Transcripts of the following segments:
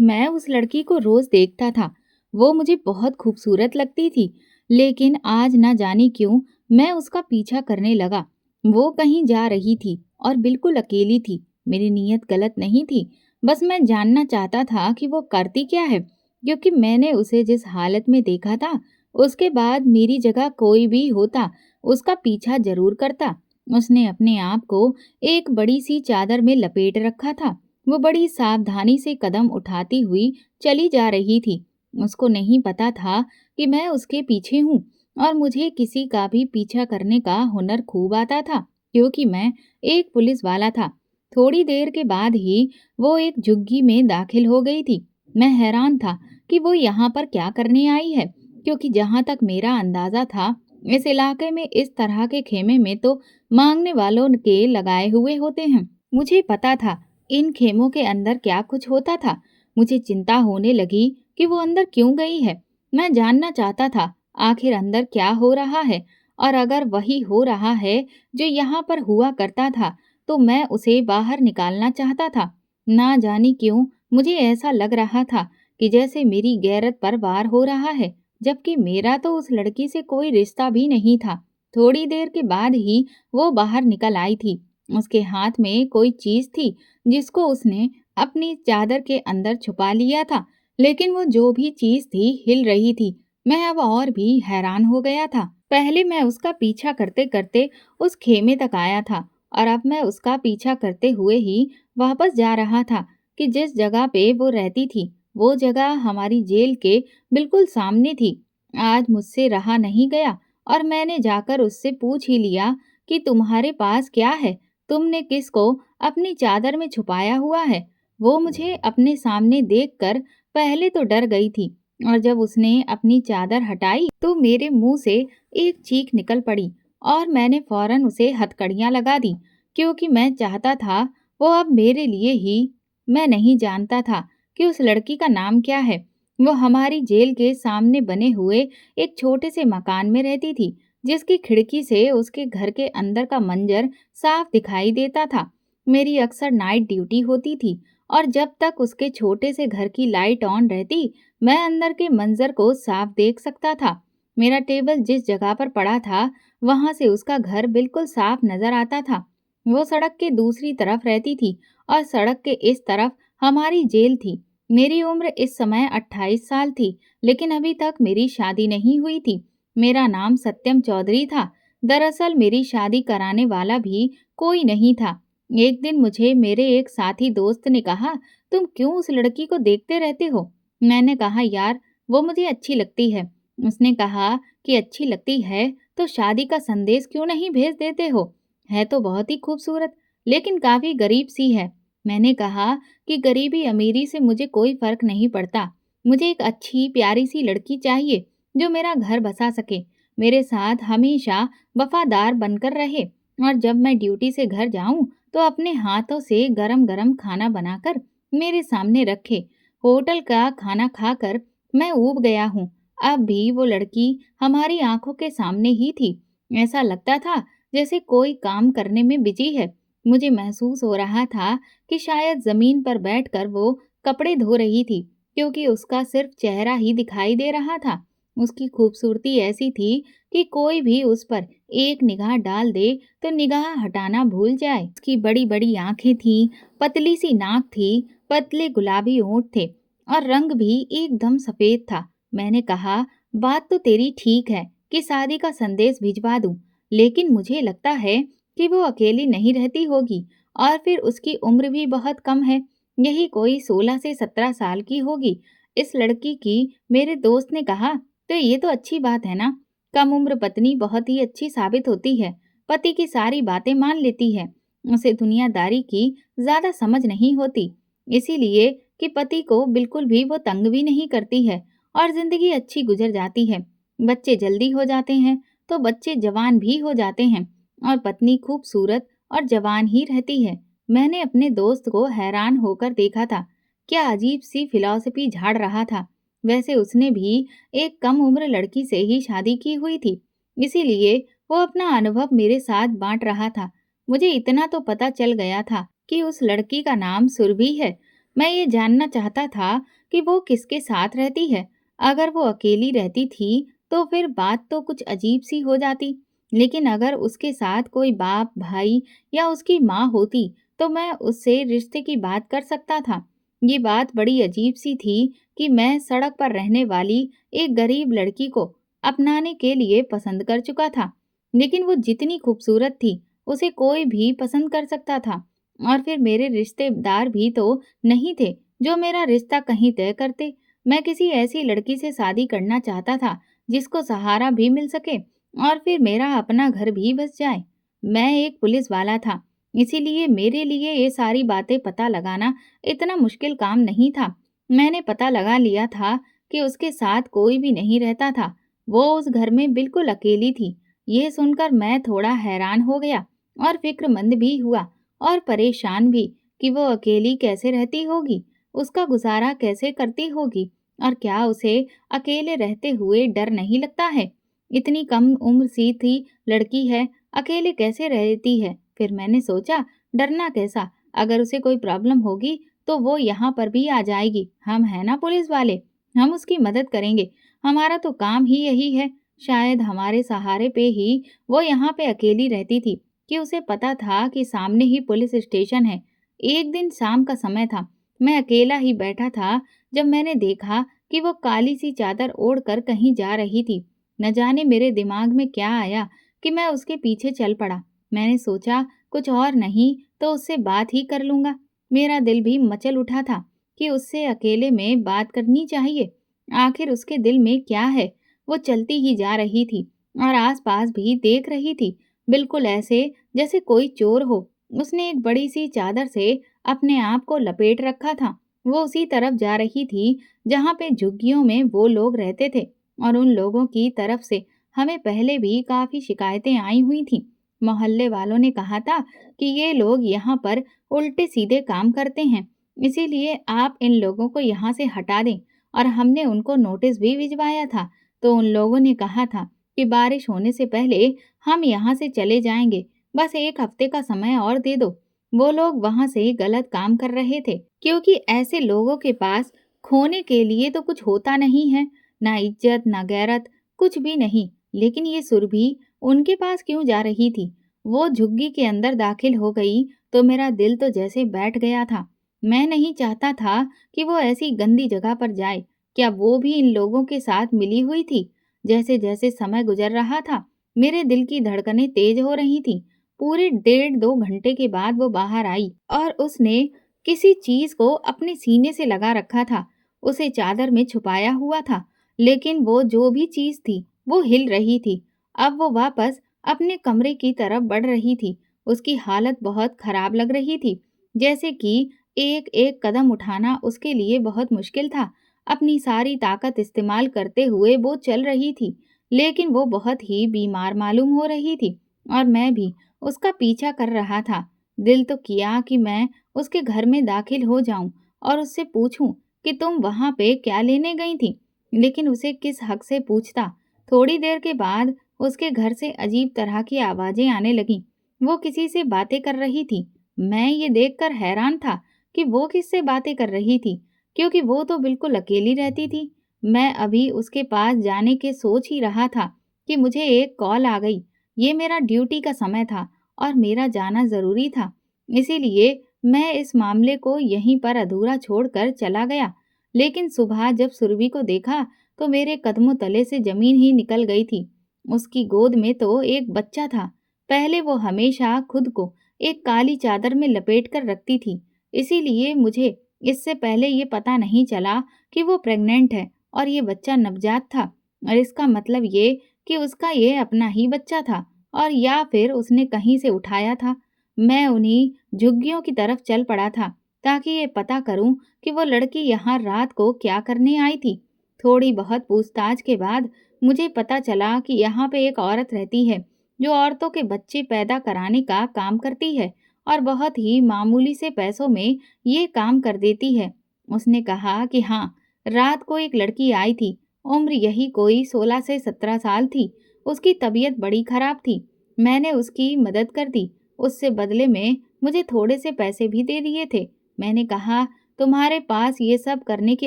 मैं उस लड़की को रोज देखता था। वो मुझे बहुत खूबसूरत लगती थी। लेकिन आज ना जाने क्यों मैं उसका पीछा करने लगा। वो कहीं जा रही थी और बिल्कुल अकेली थी। मेरी नीयत गलत नहीं थी। बस मैं जानना चाहता था कि वो करती क्या है, क्योंकि मैंने उसे जिस हालत में देखा था, उसके बाद मेरी जगह कोई भी होता उसका पीछा जरूर करता। उसने अपने आप को एक बड़ी सी चादर में लपेट रखा था। वो बड़ी सावधानी से कदम उठाती हुई चली जा रही थी। उसको नहीं पता था कि मैं उसके पीछे हूँ और मुझे किसी का भी पीछा करने का हुनर खूब आता था, क्योंकि मैं एक पुलिस वाला था। थोड़ी देर के बाद ही वो एक झुग्गी में दाखिल हो गई थी। मैं हैरान था कि वो यहाँ पर क्या करने आई है, क्योंकि जहाँ तक मेरा अंदाजा था, इस इलाके में इस तरह के खेमे में तो मांगने वालों के लगाए हुए होते हैं। मुझे पता था इन खेमों के अंदर क्या कुछ होता था। मुझे चिंता होने लगी कि वो अंदर क्यों गई है। मैं जानना चाहता था आखिर अंदर क्या हो रहा है, और अगर वही हो रहा है जो यहाँ पर हुआ करता था, तो मैं उसे बाहर निकालना चाहता था। ना जाने क्यों मुझे ऐसा लग रहा था कि जैसे मेरी गैरत पर वार हो रहा है, जबकि मेरा तो उस लड़की से कोई रिश्ता भी नहीं था। थोड़ी देर के बाद ही वो बाहर निकल आई थी। उसके हाथ में कोई चीज थी जिसको उसने अपनी चादर के अंदर छुपा लिया था। लेकिन वो जो भी चीज थी हिल रही थी। मैं अब और भी हैरान हो गया था। पहले मैं उसका पीछा करते करते उस खेमे तक आया था, और अब मैं उसका पीछा करते हुए ही वापस जा रहा था कि जिस जगह पे वो रहती थी, वो जगह हमारी जेल के बिल्कुल सामने थी। आज मुझसे रहा नहीं गया और मैंने जाकर उससे पूछ ही लिया कि तुम्हारे पास क्या है, तुमने किसको अपनी चादर में छुपाया हुआ है। वो मुझे अपने सामने देखकर पहले तो डर गई थी, और जब उसने अपनी चादर हटाई तो मेरे मुंह से एक चीख निकल पड़ी, और मैंने फौरन उसे हथकड़ियां लगा दी, क्योंकि मैं चाहता था वो अब मेरे लिए ही। मैं नहीं जानता था कि उस लड़की का नाम क्या है। वो हमारी जेल के सामने बने हुए एक छोटे से मकान में रहती थी, जिसकी खिड़की से उसके घर के अंदर का मंजर साफ दिखाई देता था। मेरी अक्सर नाइट ड्यूटी होती थी, और जब तक उसके छोटे से घर की लाइट ऑन रहती, मैं अंदर के मंजर को साफ देख सकता था। मेरा टेबल जिस जगह पर पड़ा था, वहां से उसका घर बिल्कुल साफ नजर आता था। वो सड़क के दूसरी तरफ रहती थी, और सड़क के इस तरफ हमारी जेल थी। मेरी उम्र इस समय 28 साल थी, लेकिन अभी तक मेरी शादी नहीं हुई थी। मेरा नाम सत्यम चौधरी था। दरअसल मेरी शादी कराने वाला भी कोई नहीं था। एक दिन मुझे मेरे एक साथी दोस्त ने कहा, तुम क्यों उस लड़की को देखते रहते हो? मैंने कहा, यार, वो मुझे अच्छी लगती है। उसने कहा कि अच्छी लगती है तो शादी का संदेश क्यों नहीं भेज देते हो? है तो बहुत ही खूबसूरत, लेकिन काफी गरीब सी है। मैंने कहा कि गरीबी अमीरी से मुझे कोई फर्क नहीं पड़ता। मुझे एक अच्छी प्यारी सी लड़की चाहिए जो मेरा घर बसा सके, मेरे साथ हमेशा वफादार बनकर रहे, और जब मैं ड्यूटी से घर जाऊं तो अपने हाथों से गरम गरम खाना बनाकर मेरे सामने रखे। होटल का खाना खाकर मैं ऊब गया हूँ। अब भी वो लड़की हमारी आंखों के सामने ही थी। ऐसा लगता था जैसे कोई काम करने में बिजी है। मुझे महसूस हो रहा था कि शायद जमीन पर बैठकर वो कपड़े धो रही थी, क्योंकि उसका सिर्फ चेहरा ही दिखाई दे रहा था। उसकी खूबसूरती ऐसी थी कि कोई भी उस पर एक निगाह डाल दे तो निगाह हटाना भूल जाए। उसकी बड़ी बड़ी आंखें थीं, पतली सी नाक थी, पतले गुलाबी होंठ थे, और रंग भी एकदम सफेद था। मैंने कहा, बात तो तेरी ठीक है कि शादी का संदेश भिजवा दूं, लेकिन मुझे लगता है कि वो अकेली नहीं रहती होगी, और फिर उसकी उम्र भी बहुत कम है। यही कोई 16 से 17 साल की होगी। इस लड़की की। मेरे दोस्त ने कहा, तो ये तो अच्छी बात है ना। कम उम्र पत्नी बहुत ही अच्छी साबित होती है। पति की सारी बातें मान लेती है। उसे दुनियादारी की ज्यादा समझ नहीं होती, इसीलिए कि पति को बिल्कुल भी वो तंग भी नहीं करती है, और जिंदगी अच्छी गुजर जाती है। बच्चे जल्दी हो जाते हैं तो बच्चे जवान भी हो जाते हैं, और पत्नी खूबसूरत और जवान ही रहती है। मैंने अपने दोस्त को हैरान होकर देखा था। क्या अजीब सी फिलॉसफी झाड़ रहा था। वैसे उसने भी एक कम उम्र लड़की से ही शादी की हुई थी, इसीलिए वो अपना अनुभव मेरे साथ बांट रहा था। मुझे इतना तो पता चल गया था कि उस लड़की का नाम सुरभि है। मैं ये जानना चाहता था कि वो किसके साथ रहती है। अगर वो अकेली रहती थी तो फिर बात तो कुछ अजीब सी हो जाती, लेकिन अगर उसके साथ कोई बाप, भाई या उसकी माँ होती तो मैं उससे रिश्ते की बात कर सकता था। ये बात बड़ी अजीब सी थी कि मैं सड़क पर रहने वाली एक गरीब लड़की को अपनाने के लिए पसंद कर चुका था, लेकिन वो जितनी खूबसूरत थी उसे कोई भी पसंद कर सकता था। और फिर मेरे रिश्तेदार भी तो नहीं थे जो मेरा रिश्ता कहीं तय करते। मैं किसी ऐसी लड़की से शादी करना चाहता था जिसको सहारा भी मिल सके और फिर मेरा अपना घर भी बस जाए। मैं एक पुलिस वाला था, इसीलिए मेरे लिए ये सारी बातें पता लगाना इतना मुश्किल काम नहीं था। मैंने पता लगा लिया था कि उसके साथ कोई भी नहीं रहता था। वो उस घर में बिल्कुल अकेली थी। ये सुनकर मैं थोड़ा हैरान हो गया और फिक्रमंद भी हुआ और परेशान भी कि वो अकेली कैसे रहती होगी, उसका गुजारा कैसे करती होगी और क्या उसे अकेले रहते हुए डर नहीं लगता है। इतनी कम उम्र सी थी लड़की है, अकेले कैसे रहती है। फिर मैंने सोचा, डरना कैसा, अगर उसे कोई प्रॉब्लम होगी तो वो यहाँ पर भी आ जाएगी। हम है ना पुलिस वाले, हम उसकी मदद करेंगे। हमारा तो काम ही यही है। शायद हमारे सहारे पे ही वो यहाँ पे अकेली रहती थी कि उसे पता था कि सामने ही पुलिस स्टेशन है। एक दिन शाम का समय था, मैं अकेला ही बैठा था जब मैंने देखा कि वो काली सी चादर ओढ़ कर कहीं जा रही थी। न जाने मेरे दिमाग में क्या आया कि मैं उसके पीछे चल पड़ा। मैंने सोचा कुछ और नहीं तो उससे बात ही कर लूंगा। मेरा दिल भी मचल उठा था कि उससे अकेले में बात करनी चाहिए। आखिर उसके दिल में क्या है। वो चलती ही जा रही थी और आसपास भी देख रही थी, बिल्कुल ऐसे जैसे कोई चोर हो। उसने एक बड़ी सी चादर से अपने आप को लपेट रखा था। वो उसी तरफ जा रही थी जहाँ पे झुग्गियों में वो लोग रहते थे और उन लोगों की तरफ से हमें पहले भी काफी शिकायतें आई हुई थीं। मोहल्ले वालों ने कहा था कि ये लोग यहाँ पर उल्टे सीधे काम करते हैं, इसीलिए आप इन लोगों को यहाँ से हटा दें। और हमने उनको नोटिस भी भिजवाया था, तो उन लोगों ने कहा था कि बारिश होने से पहले हम यहाँ से चले जाएंगे, बस एक हफ्ते का समय और दे दो। वो लोग वहाँ से गलत काम कर रहे थे, क्योंकि ऐसे लोगों के पास खोने के लिए तो कुछ होता नहीं है, ना इज्जत ना गैरत, कुछ भी नहीं। लेकिन ये सुरभि उनके पास क्यों जा रही थी। वो झुग्गी के अंदर दाखिल हो गई तो मेरा दिल तो जैसे बैठ गया था। मैं नहीं चाहता था कि वो ऐसी गंदी जगह पर जाए। क्या वो भी इन लोगों के साथ मिली हुई थी। जैसे जैसे समय गुजर रहा था मेरे दिल की धड़कनें तेज हो रही थी। पूरे 1.5-2 घंटे के बाद वो बाहर आई और उसने किसी चीज को अपने सीने से लगा रखा था। उसे चादर में छुपाया हुआ था, लेकिन वो जो भी चीज थी वो हिल रही थी। अब वो वापस अपने कमरे की तरफ बढ़ रही थी। उसकी हालत बहुत खराब लग रही थी, जैसे कि एक एक कदम उठाना उसके लिए बहुत मुश्किल था। अपनी सारी ताकत इस्तेमाल करते हुए वो चल रही थी, लेकिन वो बहुत ही बीमार मालूम हो रही थी और मैं भी उसका पीछा कर रहा था। दिल तो किया कि मैं उसके घर में दाखिल हो जाऊं और उससे पूछूं कि तुम वहां पे क्या लेने गई थी, लेकिन उसे किस हक से पूछता। थोड़ी देर के बाद उसके घर से अजीब तरह की आवाजें आने लगीं। वो किसी से बातें कर रही थी। मैं ये देखकर हैरान था कि वो किससे बातें कर रही थी, क्योंकि वो तो बिल्कुल अकेली रहती थी। मैं अभी उसके पास जाने के सोच ही रहा था कि मुझे एक कॉल आ गई। ये मेरा ड्यूटी का समय था और मेरा जाना ज़रूरी था। इसीलिए मैं इस मामले को यहीं पर अधूरा छोड़कर चला गया। लेकिन सुबह जब सुरभि को देखा तो मेरे कदमों तले से ज़मीन ही निकल गई थी। उसकी गोद में तो एक बच्चा था। पहले वो हमेशा खुद को एक काली चादर में लपेट कर रखती थी, इसीलिए मुझे इससे पहले ये पता नहीं चला कि वो प्रेग्नेंट है और ये बच्चा नवजात था। और इसका मतलब ये कि उसका ये अपना ही बच्चा था और या फिर उसने कहीं से उठाया था। मैं उन्हीं झुग्गियों की तरफ चल पड़ा था ताकि ये पता करूं कि वो लड़की यहाँ रात को क्या करने आई थी। थोड़ी बहुत पूछताछ के बाद मुझे पता चला कि यहाँ पे एक औरत रहती है जो औरतों के बच्चे पैदा कराने का काम करती है और बहुत ही मामूली से पैसों में ये काम कर देती है। उसने कहा कि हाँ, रात को एक लड़की आई थी, उम्र यही कोई 16 से 17 साल थी। उसकी तबीयत बड़ी खराब थी। मैंने उसकी मदद कर दी। उससे बदले में मुझे थोड़े से पैसे भी दे दिए थे। मैंने कहा तुम्हारे पास ये सब करने की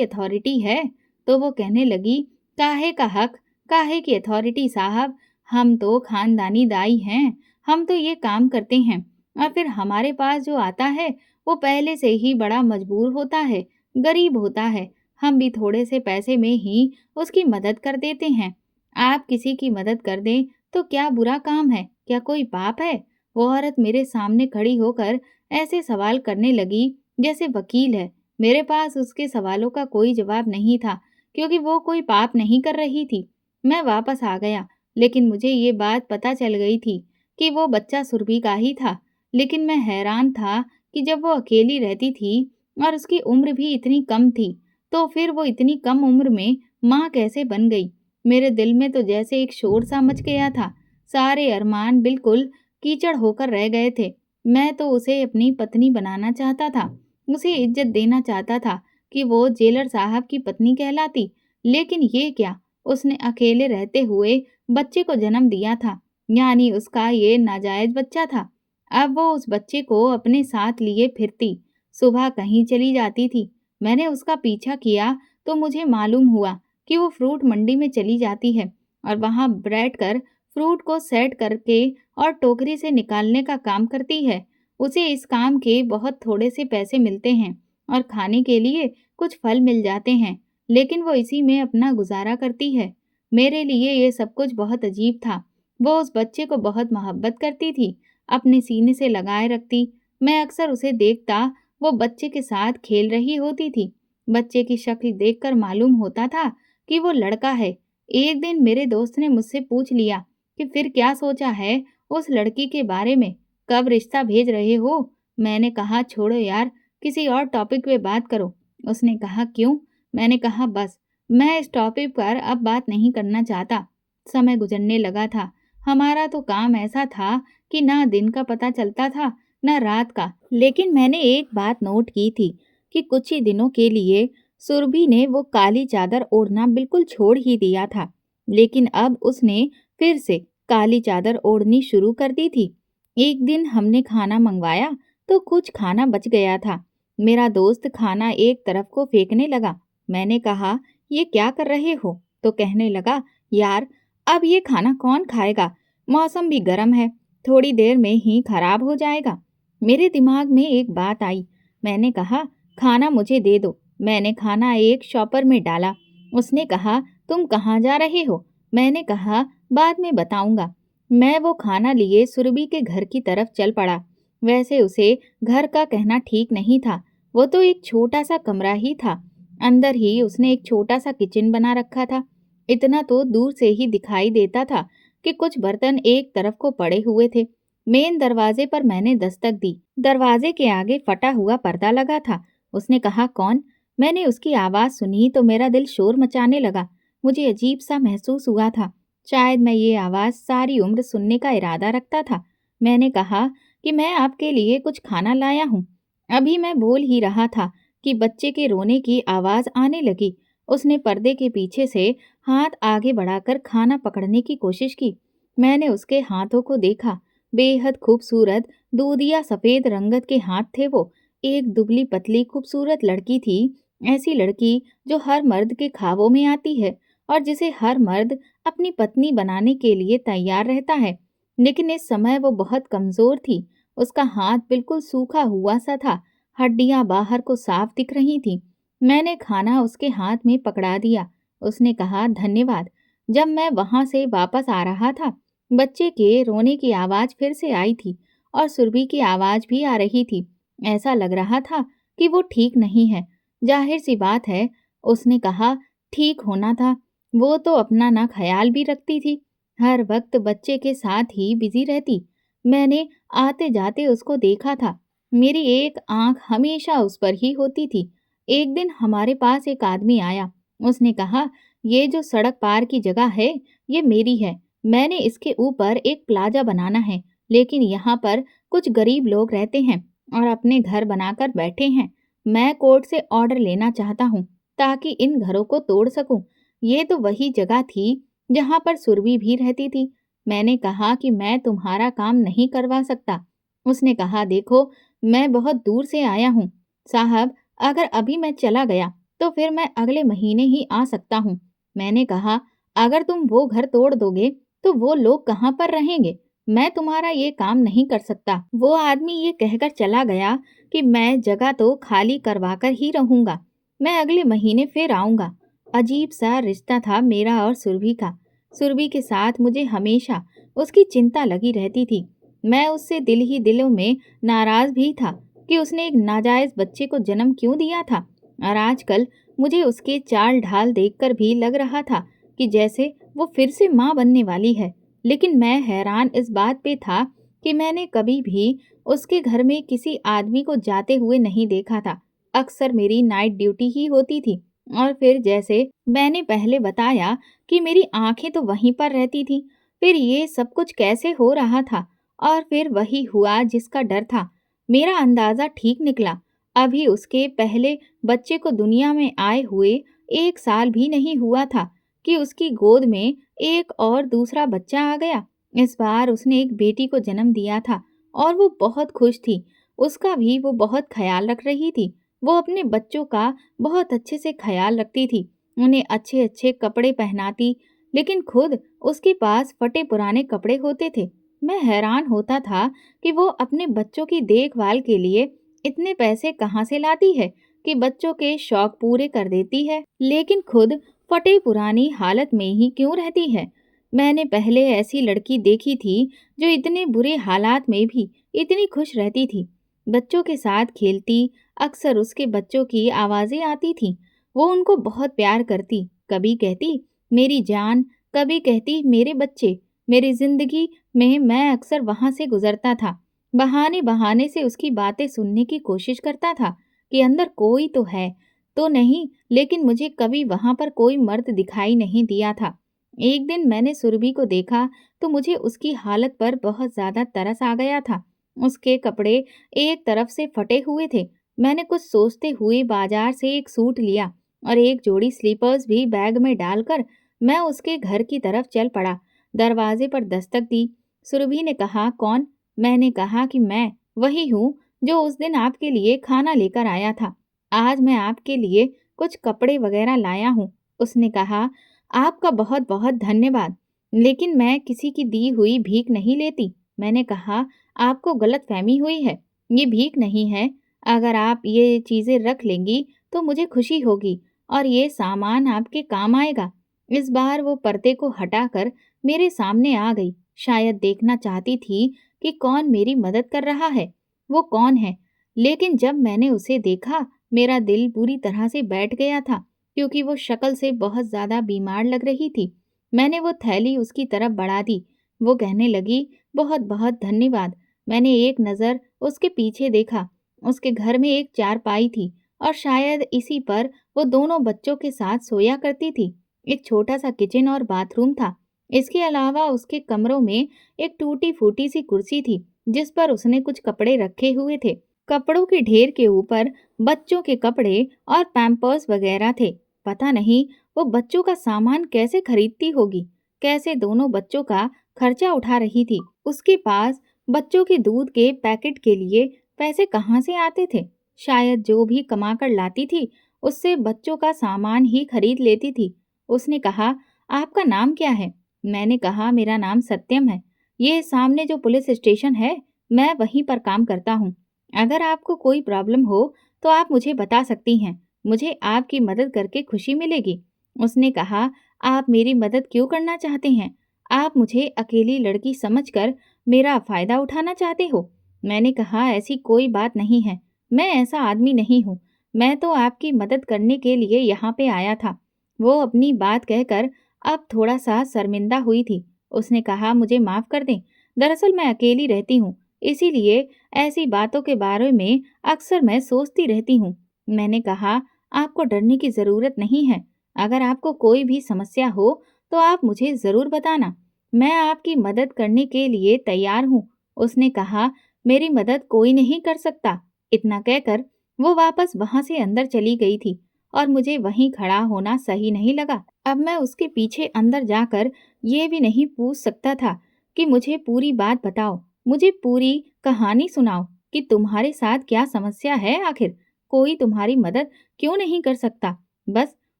अथॉरिटी है? तो वो कहने लगी, काहे का हक, काहे की अथॉरिटी साहब, हम तो खानदानी दाई हैं, हम तो ये काम करते हैं और फिर हमारे पास जो आता है वो पहले से ही बड़ा मजबूर होता है, गरीब होता है, हम भी थोड़े से पैसे में ही उसकी मदद कर देते हैं। आप किसी की मदद कर दें तो क्या बुरा काम है, क्या कोई पाप है? वो औरत मेरे सामने खड़ी होकर ऐसे सवाल करने लगी जैसे वकील है। मेरे पास उसके सवालों का कोई जवाब नहीं था क्योंकि वो कोई पाप नहीं कर रही थी। मैं वापस आ गया, लेकिन मुझे ये बात पता चल गई थी कि वो बच्चा सुरभि का ही था। लेकिन मैं हैरान था कि जब वो अकेली रहती थी और उसकी उम्र भी इतनी कम थी, तो फिर वो इतनी कम उम्र में माँ कैसे बन गई? मेरे दिल में तो जैसे एक शोर सा मच गया था। सारे अरमान बिल्कुल कीचड़ होकर रह गए थे। मैं तो उसे अपनी पत्नी बनाना चाहता था, उसे इज्जत देना चाहता था कि वो जेलर साहब की पत्नी कहलाती। लेकिन ये क्या, उसने अकेले रहते हुए बच्चे को जन्म दिया था, यानी उसका ये नाजायज बच्चा था। अब वो उस बच्चे को अपने साथ लिए फिरती, सुबह कहीं चली जाती थी। मैंने उसका पीछा किया तो मुझे मालूम हुआ कि वो फ्रूट मंडी में चली जाती है और वहां बैठकर फ्रूट को सेट करके और टोकरी से निकालने का काम करती है। उसे इस काम के बहुत थोड़े से पैसे मिलते हैं और खाने के लिए कुछ फल मिल जाते हैं, लेकिन वो इसी में अपना गुजारा करती है। मेरे लिए ये सब कुछ बहुत अजीब था। वो उस बच्चे को बहुत मोहब्बत करती थी, अपने सीने से लगाए रखती। मैं अक्सर उसे देखता, वो बच्चे के साथ खेल रही होती थी। बच्चे की शक्ल देखकर मालूम होता था कि वो लड़का है। एक दिन मेरे दोस्त ने मुझसे पूछ लिया कि फिर क्या सोचा है उस लड़की के बारे में, कब रिश्ता भेज रहे हो? मैंने कहा छोड़ो यार, किसी और टॉपिक पे बात करो। उसने कहा क्यों? मैंने कहा बस, मैं इस टॉपिक पर अब बात नहीं करना चाहता। समय गुजरने लगा था। हमारा तो काम ऐसा था कि ना दिन का पता चलता था ना रात का। लेकिन मैंने एक बात नोट की थी कि कुछ ही दिनों के लिए सुरभि ने वो काली चादर ओढ़ना बिल्कुल छोड़ ही दिया था, लेकिन अब उसने फिर से काली चादर ओढ़नी शुरू कर दी थी। एक दिन हमने खाना मंगवाया तो कुछ खाना बच गया था। मेरा दोस्त खाना एक तरफ को फेंकने लगा। मैंने कहा, ये क्या कर रहे हो? तो कहने लगा, यार अब ये खाना कौन खाएगा? मौसम भी गर्म है, थोड़ी देर में ही खराब हो जाएगा। मेरे दिमाग में एक बात आई। मैंने कहा, खाना मुझे दे दो। मैंने खाना एक शॉपर में डाला। उसने कहा, तुम कहाँ जा रहे हो? मैंने कहा, बाद में बताऊंगा। मैं वो खाना लिए सुरभि के घर की तरफ चल पड़ा। वैसे उसे घर का कहना ठीक नहीं था, वो तो एक छोटा सा कमरा ही था। अंदर ही उसने एक छोटा सा किचन बना रखा था। इतना तो दूर से ही दिखाई देता था कि कुछ बर्तन एक तरफ को पड़े हुए थे। मेन दरवाजे पर मैंने दस्तक दी। दरवाजे के आगे फटा हुआ पर्दा लगा था। उसने कहा, कौन? मैंने उसकी आवाज़ सुनी तो मेरा दिल शोर मचाने लगा। मुझे अजीब सा महसूस हुआ था। शायद मैं ये आवाज़ सारी उम्र सुनने का इरादा रखता था। मैंने कहा कि मैं आपके लिए कुछ खाना लाया हूँ। अभी मैं बोल ही रहा था कि बच्चे के रोने की आवाज़ आने लगी। उसने पर्दे के पीछे से हाथ आगे बढ़ाकर खाना पकड़ने की कोशिश की। मैंने उसके हाथों को देखा। बेहद खूबसूरत दूधिया सफ़ेद रंगत के हाथ थे वो। एक दुबली पतली खूबसूरत लड़की थी। ऐसी लड़की जो हर मर्द के ख्वाबों में आती है और जिसे हर मर्द अपनी पत्नी बनाने के लिए तैयार रहता है। लेकिन इस समय वो बहुत कमज़ोर थी। उसका हाथ बिल्कुल सूखा हुआ सा था, हड्डियां बाहर को साफ दिख रही थीं। मैंने खाना उसके हाथ में पकड़ा दिया। उसने कहा, धन्यवाद। जब मैं वहां से वापस आ रहा था, बच्चे के रोने की आवाज़ फिर से आई थी और सुरभि की आवाज़ भी आ रही थी। ऐसा लग रहा था कि वो ठीक नहीं है। जाहिर सी बात है, उसने कहा, ठीक होना था। वो तो अपना ना ख्याल भी रखती थी, हर वक्त बच्चे के साथ ही बिजी रहती। मैंने आते जाते उसको देखा था। मेरी एक आंख हमेशा उस पर ही होती थी। एक दिन हमारे पास एक आदमी आया। उसने कहा, ये जो सड़क पार की जगह है, ये मेरी है। मैंने इसके ऊपर एक प्लाजा बनाना है, लेकिन यहाँ पर कुछ गरीब लोग रहते हैं और अपने घर बनाकर बैठे हैं। मैं कोर्ट से ऑर्डर लेना चाहता हूँ ताकि इन घरों को तोड़ सकूं। ये तो वही जगह थी जहाँ पर सुरभि भी रहती थी। मैंने कहा कि मैं तुम्हारा काम नहीं करवा सकता। उसने कहा, देखो मैं बहुत दूर से आया हूँ साहब, अगर अभी मैं चला गया तो फिर मैं अगले महीने ही आ सकता हूँ। मैंने कहा, अगर तुम वो घर तोड़ दोगे तो वो लोग कहाँ पर रहेंगे? मैं तुम्हारा ये काम नहीं कर सकता। वो आदमी ये कहकर चला गया कि मैं जगह तो खाली करवा कर ही रहूंगा। मैं अगले महीने फिर आऊंगा। अजीब सा रिश्ता था मेरा और सुरभि का। सुरभि के साथ मुझे हमेशा उसकी चिंता लगी रहती थी। मैं उससे दिल ही दिलों में नाराज भी था कि उसने एक नाजायज बच्चे को जन्म क्यों दिया था। और आजकल मुझे उसके चाल ढाल देखकर भी लग रहा था कि जैसे वो फिर से माँ बनने वाली है। लेकिन मैं हैरान इस बात पे था कि मैंने कभी भी उसके घर में किसी आदमी को जाते हुए नहीं देखा था। अक्सर मेरी नाइट ड्यूटी ही होती थी और फिर जैसे मैंने पहले बताया कि मेरी आंखें तो वहीं पर रहती थी। फिर ये सब कुछ कैसे हो रहा था? और फिर वही हुआ जिसका डर था। मेरा अंदाजा ठीक निकला। अभी उसके पहले बच्चे को दुनिया में आए हुए 1 साल भी नहीं हुआ था कि उसकी गोद में एक और दूसरा बच्चा आ गया। इस बार उसने एक बेटी को जन्म दिया था और वो बहुत खुश थी। उसका भी वो बहुत ख्याल रख रही थी। वो अपने बच्चों का बहुत अच्छे से ख्याल रखती थी। उन्हें अच्छे अच्छे कपड़े पहनाती, लेकिन खुद उसके पास फटे पुराने कपड़े होते थे। मैं हैरान होता था कि वो अपने बच्चों की देखभाल के लिए इतने पैसे कहाँ से लाती है कि बच्चों के शौक पूरे कर देती है, लेकिन खुद फटे पुरानी हालत में ही क्यों रहती है। मैंने पहले ऐसी लड़की देखी थी जो इतने बुरे हालात में भी इतनी खुश रहती थी। बच्चों के साथ खेलती, अक्सर उसके बच्चों की आवाजें आती थी। वो उनको बहुत प्यार करती, कभी कहती मेरी जान, कभी कहती मेरे बच्चे। मेरी जिंदगी में मैं अक्सर वहां से गुजरता था। बहाने बहाने से उसकी बातें सुनने की कोशिश करता था कि अंदर कोई तो है, तो नहीं, लेकिन मुझे कभी वहां पर कोई मर्द दिखाई नहीं दिया था। एक दिन मैंने सुरभि को देखा तो मुझे उसकी हालत पर बहुत ज्यादा तरस आ गया था। उसके कपड़े एक तरफ से फटे हुए थे। मैंने कुछ सोचते हुए बाजार से एक सूट लिया और एक जोड़ी स्लीपर्स भी बैग में डालकर मैं उसके घर की तरफ चल पड़ा। दरवाजे पर दस्तक दी। सुरभि ने कहा, कौन? मैंने कहा कि मैं वही हूँ जो उस दिन आपके लिए खाना लेकर आया था। आज मैं आपके लिए कुछ कपड़े वगैरह लाया हूँ। उसने कहा, आपका बहुत बहुत धन्यवाद, लेकिन मैं किसी की दी हुई भीख नहीं लेती। मैंने कहा, आपको गलतफहमी हुई है, ये भीख नहीं है। अगर आप ये चीजें रख लेंगी तो मुझे खुशी होगी और ये सामान आपके काम आएगा। इस बार वो पर्दे को हटाकर मेरे सामने आ गई। शायद देखना चाहती थी कि कौन मेरी मदद कर रहा है, वो कौन है। लेकिन जब मैंने उसे देखा, मेरा दिल पूरी तरह से बैठ गया था, क्योंकि वो शक्ल से बहुत ज्यादा बीमार लग रही थी। मैंने वो थैली उसकी तरफ बढ़ा दी। वो कहने लगी, बहुत बहुत धन्यवाद। मैंने एक नज़र उसके पीछे देखा। उसके घर में एक चारपाई थी और शायद इसी पर वो दोनों बच्चों के साथ सोया करती थी। एक छोटा सा किचन और बाथरूम था। इसके अलावा उसके कमरों में एक टूटी फूटी सी कुर्सी थी जिस पर उसने कुछ कपड़े रखे हुए थे। कपड़ों के ढेर के ऊपर बच्चों के कपड़े और पैम्पर्स वगैरह थे। पता नहीं वो बच्चों का सामान कैसे खरीदती होगी, कैसे दोनों बच्चों का खर्चा उठा रही थी। उसके पास बच्चों के दूध के पैकेट के लिए पैसे कहाँ से आते थे? शायद जो भी कमा कर लाती थी उससे बच्चों का सामान ही खरीद लेती थी। उसने कहा, आपका नाम क्या है? मैंने कहा, मेरा नाम सत्यम है। ये सामने जो पुलिस स्टेशन है, मैं वहीं पर काम करता हूँ। अगर आपको कोई प्रॉब्लम हो तो आप मुझे बता सकती हैं। मुझे आपकी मदद करके खुशी मिलेगी। उसने कहा, आप मेरी मदद क्यों करना चाहते हैं? आप मुझे अकेली लड़की समझकर मेरा फायदा उठाना चाहते हो? मैंने कहा, ऐसी कोई बात नहीं है। मैं ऐसा आदमी नहीं हूँ। मैं तो आपकी मदद करने के लिए यहाँ पे आया था। वो अपनी बात कहकर अब थोड़ा सा शर्मिंदा हुई थी। उसने कहा, मुझे माफ कर दें। दरअसल मैं अकेली रहती हूँ, इसीलिए ऐसी बातों के बारे में अक्सर मैं सोचती रहती हूँ। मैंने कहा, आपको डरने की जरूरत नहीं है। अगर आपको कोई भी समस्या हो तो आप मुझे जरूर बताना। मैं आपकी मदद करने के लिए तैयार हूँ। उसने कहा, मेरी मदद कोई नहीं कर सकता। इतना कहकर वो वापस वहां से अंदर चली गई थी और मुझे वहीं खड़ा होना सही नहीं लगा। अब मैं उसके पीछे अंदर जाकर ये भी नहीं पूछ सकता था कि मुझे पूरी बात बताओ, मुझे पूरी कहानी सुनाओ कि तुम्हारे साथ क्या समस्या है आखिर। कोई तुम्हारी मदद क्यों नहीं कर सकता? बस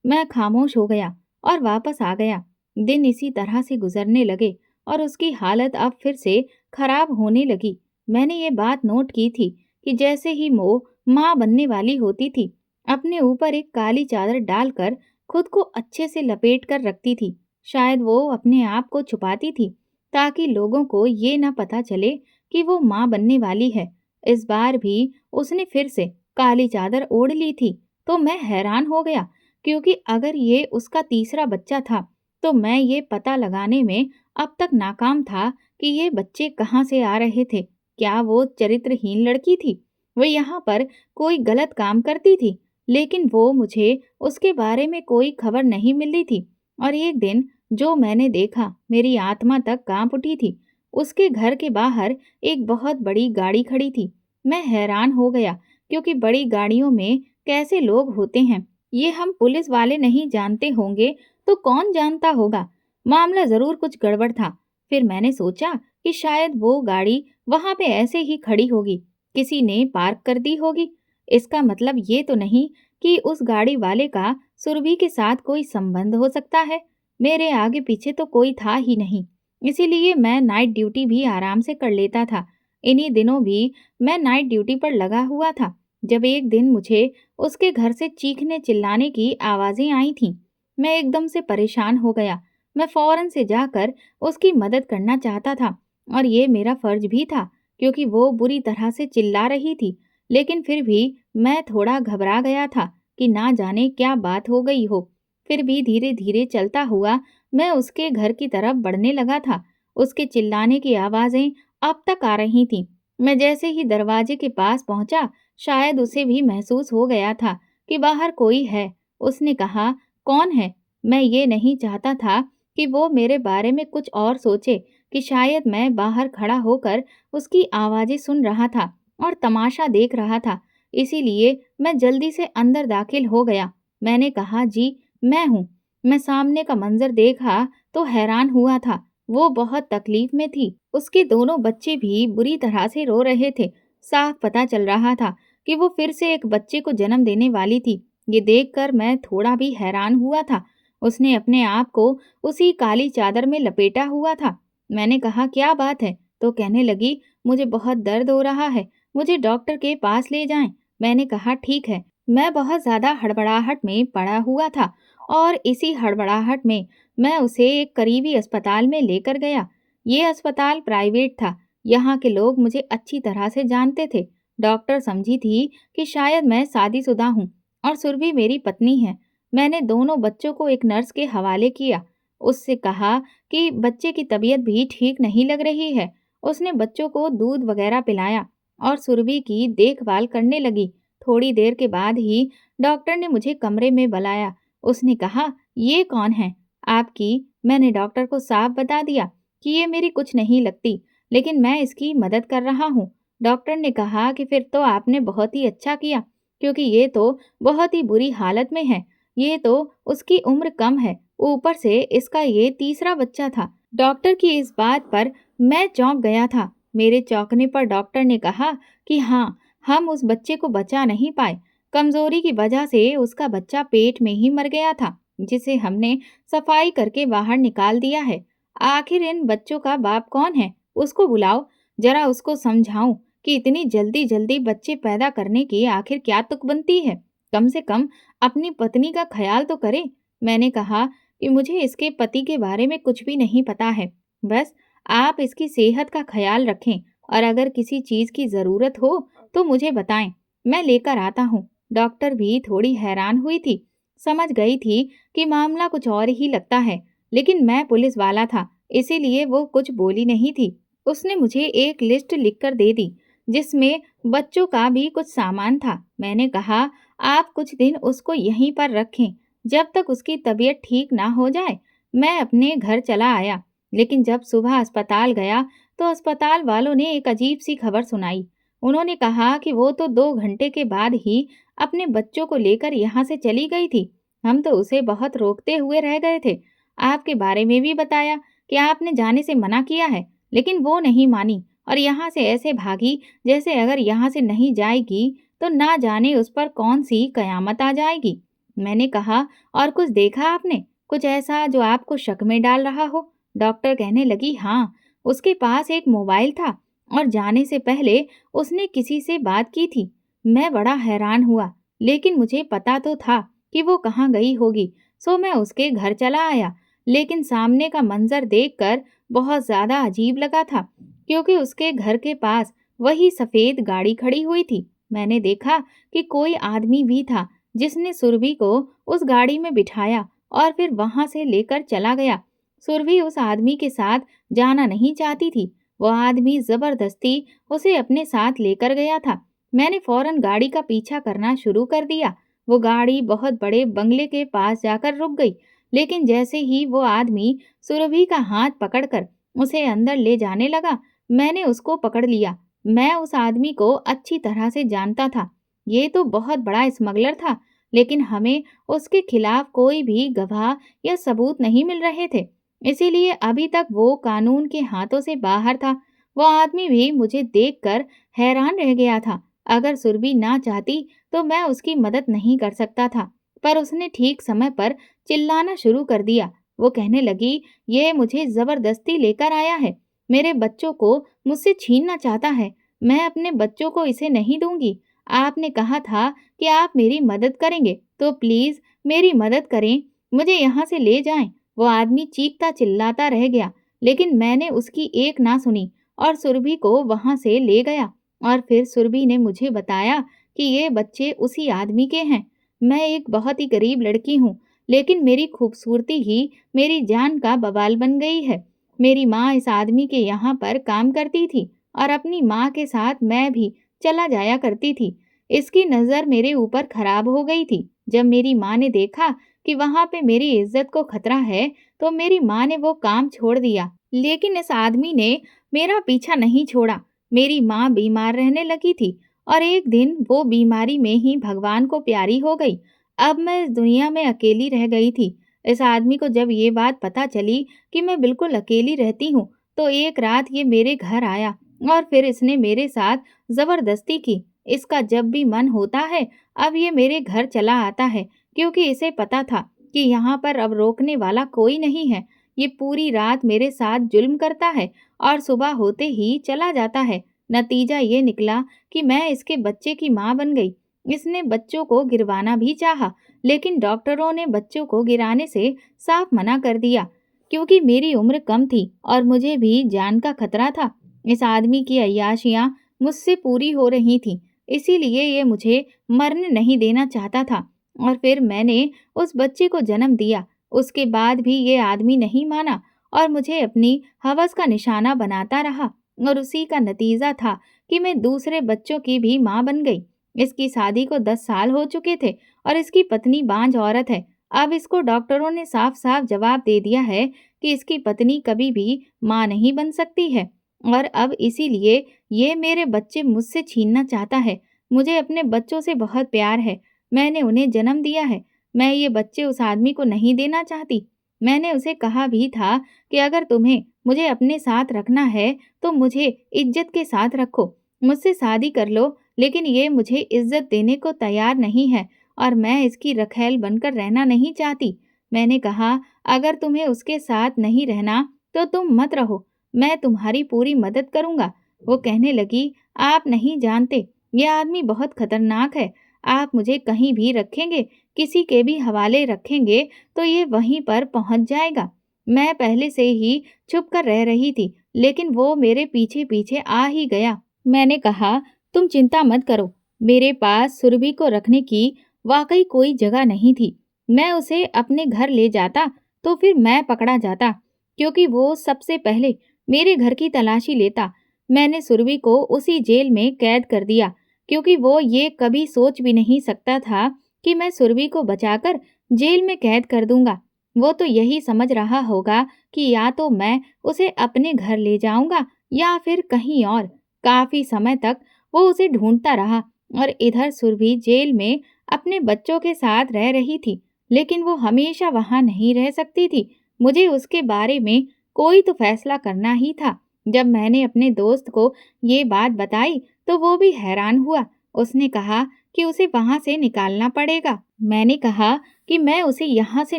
मैं खामोश हो गया और वापस आ गया। दिन इसी तरह से गुजरने लगे और उसकी हालत अब फिर से खराब होने लगी। मैंने ये बात नोट की थी कि जैसे ही वो माँ बनने वाली होती थी, अपने ऊपर एक काली चादर डालकर खुद को अच्छे से लपेट कर रखती थी। शायद वो अपने आप को छुपाती थी ताकि लोगों को ये ना पता चले कि वो माँ बनने वाली है। इस बार भी उसने फिर से काली चादर ओढ़ ली थी, तो मैं हैरान हो गया, क्योंकि अगर ये उसका तीसरा बच्चा था, तो मैं ये पता लगाने में अब तक नाकाम था कि ये बच्चे कहाँ से आ रहे थे। क्या वो चरित्रहीन लड़की थी? वो यहाँ पर कोई गलत काम करती थी, लेकिन वो मुझे उसके बारे में कोई खबर नहीं मिली थी। और एक दिन जो मैंने देखा, मेरी आत्मा तक कांप उठी थी। उसके घर के बाहर एक बहुत बड़ी गाड़ी खड़ी थी। मैं हैरान हो गया, क्योंकि बड़ी गाड़ियों में कैसे लोग होते हैं ये हम पुलिस वाले नहीं जानते होंगे, तो कौन जानता होगा। मामला जरूर कुछ गड़बड़ था। फिर मैंने सोचा कि शायद वो गाड़ी वहां पे ऐसे ही खड़ी होगी, किसी ने पार्क कर दी होगी। इसका मतलब ये तो नहीं कि उस गाड़ी वाले का सुरभि के साथ कोई संबंध हो सकता है। मेरे आगे पीछे तो कोई था ही नहीं, इसीलिए मैं नाइट ड्यूटी भी आराम से कर लेता था। इन्हीं दिनों भी मैं नाइट ड्यूटी पर लगा हुआ था, जब एक दिन मुझे उसके घर से चीखने चिल्लाने की आवाजें आई थीं। मैं एकदम से परेशान हो गया। मैं फौरन से जाकर उसकी मदद करना चाहता था, और ये मेरा फर्ज भी था, क्योंकि वो बुरी तरह से चिल्ला रही थी। लेकिन फिर भी मैं थोड़ा घबरा गया था कि ना जाने क्या बात हो गई हो। फिर भी धीरे धीरे चलता हुआ मैं उसके घर की तरफ बढ़ने लगा था। उसके चिल्लाने की आवाजें अब तक आ रही थीं। मैं जैसे ही दरवाजे के पास पहुंचा, शायद उसे भी महसूस हो गया था कि बाहर कोई है। उसने कहा, कौन है? मैं ये नहीं चाहता था कि वो मेरे बारे में कुछ और सोचे, कि शायद मैं बाहर खड़ा होकर उसकी आवाजें सुन रहा था और तमाशा देख रहा था। इसीलिए मैं जल्दी से अंदर दाखिल हो गया। मैंने कहा, जी, मैं हूँ। मैं सामने का मंजर देखा तो हैरान हुआ था। वो बहुत तकलीफ में थी। उसके दोनों बच्चे भी बुरी तरह से रो रहे थे। साफ पता चल रहा था कि वो फिर से एक बच्चे को जन्म देने वाली थी। ये देखकर मैं थोड़ा भी हैरान हुआ था। उसने अपने आप को उसी काली चादर में लपेटा हुआ था। मैंने कहा, क्या बात है? तो कहने लगी, मुझे बहुत दर्द हो रहा है, मुझे डॉक्टर के पास ले जाएं। मैंने कहा, ठीक है। मैं बहुत ज्यादा हड़बड़ाहट में पड़ा हुआ था, और इसी हड़बड़ाहट में मैं उसे एक करीबी अस्पताल में लेकर गया। ये अस्पताल प्राइवेट था। यहाँ के लोग मुझे अच्छी तरह से जानते थे। डॉक्टर समझी थी कि शायद मैं शादीशुदा हूँ और सुरभि मेरी पत्नी है। मैंने दोनों बच्चों को एक नर्स के हवाले किया। उससे कहा कि बच्चे की तबीयत भी ठीक नहीं लग रही है। उसने बच्चों को दूध वगैरह पिलाया और सुरभि की देखभाल करने लगी। थोड़ी देर के बाद ही डॉक्टर ने मुझे कमरे में बुलाया। उसने कहा, ये कौन है आपकी? मैंने डॉक्टर को साफ बता दिया कि ये मेरी कुछ नहीं लगती, लेकिन मैं इसकी मदद कर रहा हूँ। डॉक्टर ने कहा कि फिर तो आपने बहुत ही अच्छा किया, क्योंकि ये तो बहुत ही बुरी हालत में है। ये तो उसकी उम्र कम है, ऊपर से इसका ये तीसरा बच्चा था। डॉक्टर की इस बात पर मैं चौंक गया था। मेरे चौंकने पर डॉक्टर ने कहा कि हाँ, हम उस बच्चे को बचा नहीं पाए। कमजोरी की वजह से उसका बच्चा पेट में ही मर गया था, जिसे हमने सफाई करके बाहर निकाल दिया है। आखिर इन बच्चों का बाप कौन है? उसको बुलाओ, जरा उसको समझाऊं कि इतनी जल्दी जल्दी बच्चे पैदा करने की आखिर क्या तुक बनती है। कम से कम अपनी पत्नी का ख्याल तो करे। मैंने कहा कि मुझे इसके पति के बारे में कुछ भी नहीं पता है। बस आप इसकी सेहत का ख्याल रखें, और अगर किसी चीज की जरूरत हो तो मुझे बताएं, मैं लेकर आता हूँ। डॉक्टर भी थोड़ी हैरान हुई थी। समझ गई थी कि मामला कुछ और ही लगता है, लेकिन मैं पुलिस वाला था, इसीलिए वो कुछ बोली नहीं थी। उसने मुझे एक लिस्ट लिखकर दे दी, जिसमें बच्चों का भी कुछ सामान था। मैंने कहा, आप कुछ दिन उसको यहीं पर रखें, जब तक उसकी तबीयत ठीक ना हो जाए। मैं अपने घर चला आया, लेकिन जब सुबह अस्पताल गया तो अस्पताल वालों ने एक अजीब सी खबर सुनाई। उन्होंने कहा कि वो तो 2 घंटे के बाद ही अपने बच्चों को लेकर यहाँ से चली गई थी। हम तो उसे बहुत रोकते हुए रह गए थे। आपके बारे में भी बताया कि आपने जाने से मना किया है, लेकिन वो नहीं मानी और यहाँ से ऐसे भागी जैसे अगर यहाँ से नहीं जाएगी तो ना जाने उस पर कौन सी कयामत आ जाएगी। मैंने कहा, और कुछ देखा आपने? कुछ ऐसा जो आपको शक में डाल रहा हो? डॉक्टर कहने लगी, हाँ, उसके पास एक मोबाइल था और जाने से पहले उसने किसी से बात की थी। मैं बड़ा हैरान हुआ, लेकिन मुझे पता तो था कि वो कहाँ गई होगी, सो मैं उसके घर चला आया। लेकिन सामने का मंजर देखकर बहुत ज्यादा अजीब लगा था, क्योंकि उसके घर के पास वही सफेद गाड़ी खड़ी हुई थी। मैंने देखा कि कोई आदमी भी था जिसने सुरभि को उस गाड़ी में बिठाया और फिर वहां से लेकर चला गया। सुरभि उस आदमी के साथ जाना नहीं चाहती थी। वो आदमी जबरदस्ती उसे अपने साथ लेकर गया था। मैंने फौरन गाड़ी का पीछा करना शुरू कर दिया। वो गाड़ी बहुत बड़े बंगले के पास जाकर रुक गई, लेकिन जैसे ही वो आदमी सुरभि का हाथ पकड़कर उसे अंदर ले जाने लगा, मैंने उसको पकड़ लिया। मैं उस आदमी को अच्छी तरह से जानता था। ये तो बहुत बड़ा स्मगलर था, लेकिन हमें उसके खिलाफ कोई भी गवाह या सबूत नहीं मिल रहे थे। इसीलिए अभी तक वो कानून के हाथों से बाहर था। वो आदमी भी मुझे देखकर हैरान रह गया था। अगर सुरभि ना चाहती तो मैं उसकी मदद नहीं कर सकता था, पर उसने ठीक समय पर चिल्लाना शुरू कर दिया। वो कहने लगी, ये मुझे जबरदस्ती लेकर आया है, मेरे बच्चों को मुझसे छीनना चाहता है। मैं अपने बच्चों को इसे नहीं दूंगी। आपने कहा था कि आप मेरी मदद करेंगे, तो प्लीज मेरी मदद करें, मुझे यहाँ से ले जाएं। वो आदमी चीखता चिल्लाता रह गया, लेकिन मैंने उसकी एक ना सुनी और सुरभि को वहां से ले गया। और फिर सुरभि ने मुझे बताया कि ये बच्चे उसी आदमी के हैं। मैं एक बहुत ही गरीब लड़की हूँ, लेकिन मेरी खूबसूरती ही मेरी जान का बवाल बन गई है। मेरी माँ इस आदमी के यहाँ पर काम करती थी और अपनी माँ के साथ मैं भी चला जाया करती थी। इसकी नज़र मेरे ऊपर खराब हो गई थी। जब मेरी माँ ने देखा कि वहां पे मेरी इज्जत को खतरा है, तो मेरी माँ ने वो काम छोड़ दिया। लेकिन इस आदमी ने मेरा पीछा नहीं छोड़ा। मेरी माँ बीमार रहने लगी थी और एक दिन वो बीमारी में ही भगवान को प्यारी हो गई। अब मैं इस दुनिया में अकेली रह गई थी। इस आदमी को जब ये बात पता चली कि मैं बिल्कुल अकेली रहती हूँ, तो एक रात ये मेरे घर आया और फिर इसने मेरे साथ जबरदस्ती की। इसका जब भी मन होता है, अब ये मेरे घर चला आता है, क्योंकि इसे पता था कि यहाँ पर अब रोकने वाला कोई नहीं है। ये पूरी रात मेरे साथ जुल्म करता है और सुबह होते ही चला जाता है। नतीजा ये निकला कि मैं इसके बच्चे की माँ बन गई। इसने बच्चों को गिरवाना भी चाहा, लेकिन डॉक्टरों ने बच्चों को गिराने से साफ मना कर दिया, क्योंकि मेरी उम्र कम थी और मुझे भी जान का खतरा था। इस आदमी की अय्याशियां मुझसे पूरी हो रही थीं, इसीलिए ये मुझे मरने नहीं देना चाहता था। और फिर मैंने उस बच्चे को जन्म दिया। उसके बाद भी ये आदमी नहीं माना और मुझे अपनी हवस का निशाना बनाता रहा, और उसी का नतीजा था कि मैं दूसरे बच्चों की भी माँ बन गई। इसकी शादी को 10 साल हो चुके थे और इसकी पत्नी बांझ औरत है। अब इसको डॉक्टरों ने साफ साफ जवाब दे दिया है कि इसकी पत्नी कभी भी माँ नहीं बन सकती है, और अब इसीलिए ये मेरे बच्चे मुझसे छीनना चाहता है। मुझे अपने बच्चों से बहुत प्यार है, मैंने उन्हें जन्म दिया है। मैं ये बच्चे उस आदमी को नहीं देना चाहती। मैंने उसे कहा भी था कि अगर तुम्हें मुझे अपने साथ रखना है, तो मुझे इज्जत के साथ रखो, मुझसे शादी कर लो। लेकिन ये मुझे इज्जत देने को तैयार नहीं है और मैं इसकी रखैल बनकर रहना नहीं चाहती। मैंने कहा, अगर तुम्हें उसके साथ नहीं रहना तो तुम मत रहो, मैं तुम्हारी पूरी मदद करूंगा। वो कहने लगी, आप नहीं जानते, ये आदमी बहुत खतरनाक है। आप मुझे कहीं भी रखेंगे, किसी के भी हवाले रखेंगे, तो ये वहीं पर पहुंच जाएगा। मैं पहले से ही छुप कर रह रही थी, लेकिन वो मेरे पीछे पीछे आ ही गया। मैंने कहा, तुम चिंता मत करो, मेरे पास सुरभि को रखने की वाकई कोई जगह नहीं थी। मैं उसे अपने घर ले जाता तो फिर मैं पकड़ा जाता, क्योंकि वो सबसे पहले मेरे घर की तलाशी लेता। मैंने सुरभि को उसी जेल में कैद कर दिया, क्योंकि वो ये कभी सोच भी नहीं सकता था कि मैं सुरभि को बचाकर जेल में कैद कर दूंगा। वो तो यही समझ रहा होगा कि या तो मैं उसे अपने घर ले जाऊंगा या फिर कहीं और। काफी समय तक वो उसे ढूंढता रहा, और इधर सुरभि जेल में अपने बच्चों के साथ रह रही थी, लेकिन वो हमेशा वहां नहीं रह सकती थी। मुझे उसके बारे में कोई तो फैसला करना ही था। जब मैंने अपने दोस्त को ये बात बताई, तो वो भी हैरान हुआ। उसने कहा कि उसे वहाँ से निकालना पड़ेगा। मैंने कहा कि मैं उसे यहाँ से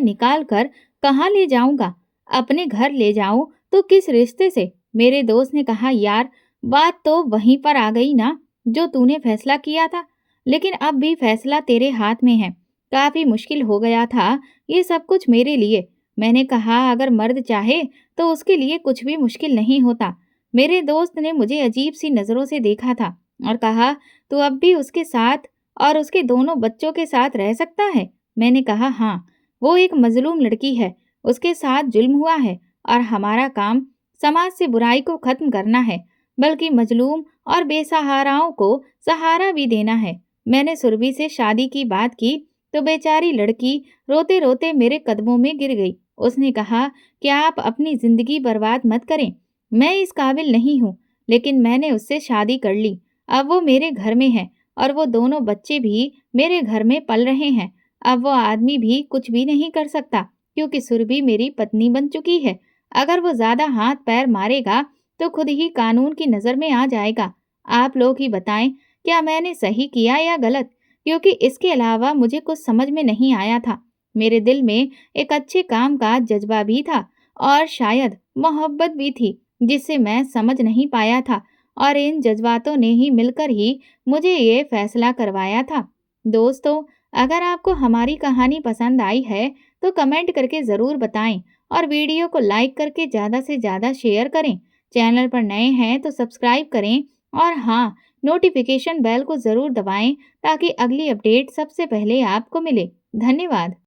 निकाल कर कहाँ ले जाऊँगा? अपने घर ले जाऊँ तो किस रिश्ते से? मेरे दोस्त ने कहा, यार, बात तो वहीं पर आ गई ना, जो तूने फैसला किया था। लेकिन अब भी फैसला तेरे हाथ में है। काफ़ी मुश्किल हो गया था ये सब कुछ मेरे लिए। मैंने कहा, अगर मर्द चाहे तो उसके लिए कुछ भी मुश्किल नहीं होता। मेरे दोस्त ने मुझे अजीब सी नज़रों से देखा था और कहा, तू अब भी उसके साथ और उसके दोनों बच्चों के साथ रह सकता है? मैंने कहा, हाँ, वो एक मजलूम लड़की है, उसके साथ जुल्म हुआ है और हमारा काम समाज से बुराई को खत्म करना है, बल्कि मजलूम और बेसहाराओं को सहारा भी देना है। मैंने सुरभि से शादी की बात की तो बेचारी लड़की रोते रोते मेरे कदमों में गिर गई। उसने कहा कि आप अपनी जिंदगी बर्बाद मत करें, मैं इस काबिल नहीं हूँ। लेकिन मैंने उससे शादी कर ली। अब वो मेरे घर में है और वो दोनों बच्चे भी मेरे घर में पल रहे हैं। अब वो आदमी भी कुछ भी नहीं कर सकता, क्योंकि सुरभि मेरी पत्नी बन चुकी है। अगर वो ज्यादा हाथ पैर मारेगा तो खुद ही कानून की नजर में आ जाएगा। आप लोग ही बताएं, क्या मैंने सही किया या गलत? क्योंकि इसके अलावा मुझे कुछ समझ में नहीं आया था। मेरे दिल में एक अच्छे काम का जज्बा भी था और शायद मोहब्बत भी थी, जिसे मैं समझ नहीं पाया था। और इन जज्बातों ने ही मिलकर ही मुझे ये फैसला करवाया था। दोस्तों, अगर आपको हमारी कहानी पसंद आई है तो कमेंट करके ज़रूर बताएं और वीडियो को लाइक करके ज़्यादा से ज़्यादा शेयर करें। चैनल पर नए हैं तो सब्सक्राइब करें और हाँ, नोटिफिकेशन बेल को ज़रूर दबाएं ताकि अगली अपडेट सबसे पहले आपको मिले। धन्यवाद।